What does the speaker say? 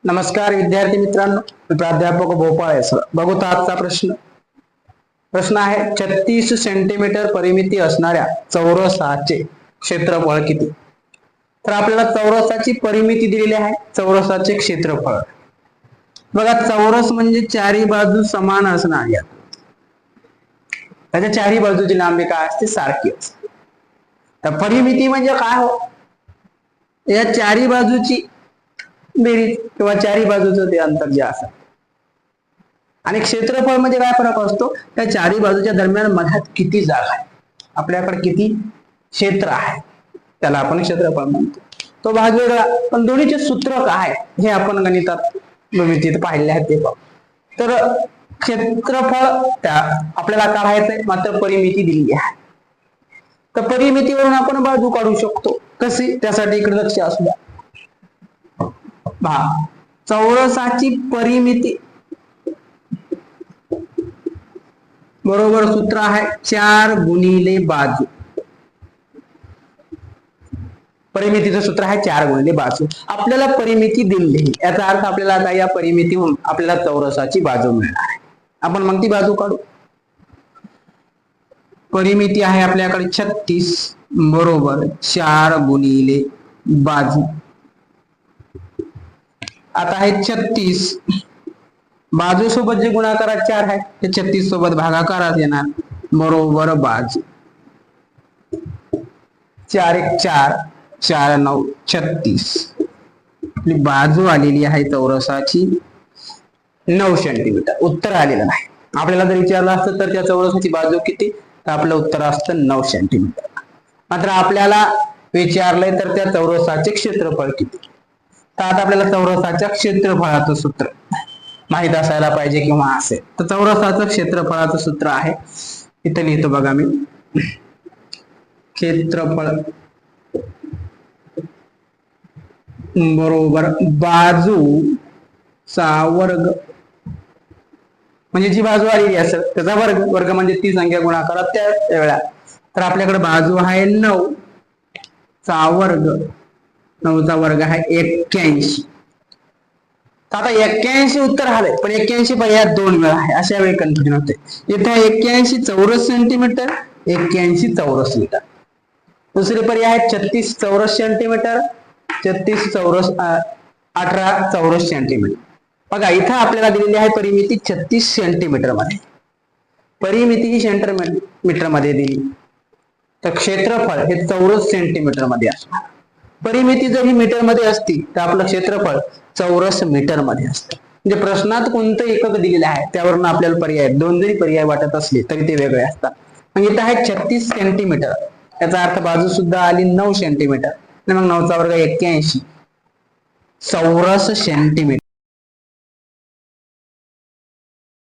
नमस्कार विद्यार्थी मित्रांनो, मी प्राध्यापक भोपाळे सर. बघूत आजचा प्रश्न आहे 36 सेंटीमीटर परिमिती असणाऱ्या चौरसाचे क्षेत्रफळ किती. तर आपल्याला चौरसाची परिमिती दिलेली आहे, चौरसाचे क्षेत्रफळ. बघा, चौरस म्हणजे चारी बाजू समान असणार, त्याच्या चारी बाजूची लांबी काय असते, सारखी असते. तर परिमिती म्हणजे काय हो, या चारी बाजूची बेरीज किंवा चारी बाजूचं ते अंतर जे असतं. आणि क्षेत्रफळ म्हणजे काय फरक असतो, त्या चारी बाजूच्या दरम्यान मध्यात किती जागा आहे, आपल्याकडे किती क्षेत्र आहे, त्याला आपण क्षेत्रफळ म्हणतो. तो भाग वेगळा, पण दोन्हीचे सूत्र काय हे आपण गणितात भूमितीत पाहिले आहे ते पाहू. तर क्षेत्रफळ त्या आपल्याला काढायचंय, मात्र परिमिती दिली आहे. तर परिमितीवरून आपण बाजू काढू शकतो. कशी, त्यासाठी इकडे लक्ष असू द्या. चौरसाची परिमिती बरोबर सूत्र आहे 4 गुणिले बाजू. परिमितीचं सूत्र आहे 4 गुणिले बाजू. आपल्याला परिमिती दिली, याचा अर्थ आपल्याला आता या परिमितीहून आपल्याला चौरसाची बाजू मिळणार आहे. आपण मग ती बाजू काढू. परिमिती आहे आपल्याकडे 36 बरोबर 4 गुणिले बाजू. आता आहे 36, बाजू सोबत जे गुणाकारात 4 आहे ते 36 सोबत भागाकारात येणार, बरोबर बाजू. 4 1 4 4 9 36. बाजू आलेली आहे चौरसाची 9 सेंटीमीटर. उत्तर आलेलं नाही. आपल्याला जर विचारलं असतं तर त्या चौरसाची बाजू किती, तर आपलं उत्तर असतं 9 सेंटीमीटर. मात्र आपल्याला विचारलंय तर त्या चौरसाचे क्षेत्रफळ किती. तर आता आपल्याला चौरसाच्या क्षेत्रफळाचं सूत्र माहित असायला पाहिजे किंवा असेल. तर चौरसाचं क्षेत्रफळाचं सूत्र आहे, इथे लिहितो बघा मी. क्षेत्रफळ बरोबर बाजू चा वर्ग, म्हणजे जी बाजू आलेली असेल त्याचा वर्ग. वर्ग म्हणजे ती संख्या गुणाकारात त्या वेळा. तर आपल्याकडे बाजू आहे 9 चा वर्ग. 9 चा वर्ग आहे 81. आता 81 उत्तर आलंय, पण 81 पर्याय 2 वेळा आहे, अशा वेळी कन्फ्युजन होते. इथे 81 चौरस सेंटीमीटर, 81 चौरस मीटर. दुसरे पर्याय आहे 36 चौरस सेंटीमीटर, 36 चौरस 18 चौरस सेंटीमीटर. बघा, इथं आपल्याला दिलेली आहे परिमिती 36 सेंटीमीटर मध्ये. परिमिती ही सेंटीमीटर मध्ये दिली, तर क्षेत्रफळ हे चौरस सेंटीमीटर मध्ये असणार. परिमिती जर ही मीटर मध्ये असती तर आपलं क्षेत्रफळ चौरस मीटर मध्ये असतं. म्हणजे प्रश्नात कोणतं एकक दिलेलं आहे त्यावरून आपल्याला पर्याय, दोन जरी पर्याय वाटत असले तरी ते वेगळे असतात. म्हणजे इथं आहे 36 सेंटीमीटर, याचा अर्थ बाजू सुद्धा आली 9 सेंटीमीटर. मग 9 चा वर्ग 81 चौरस सेंटीमीटर.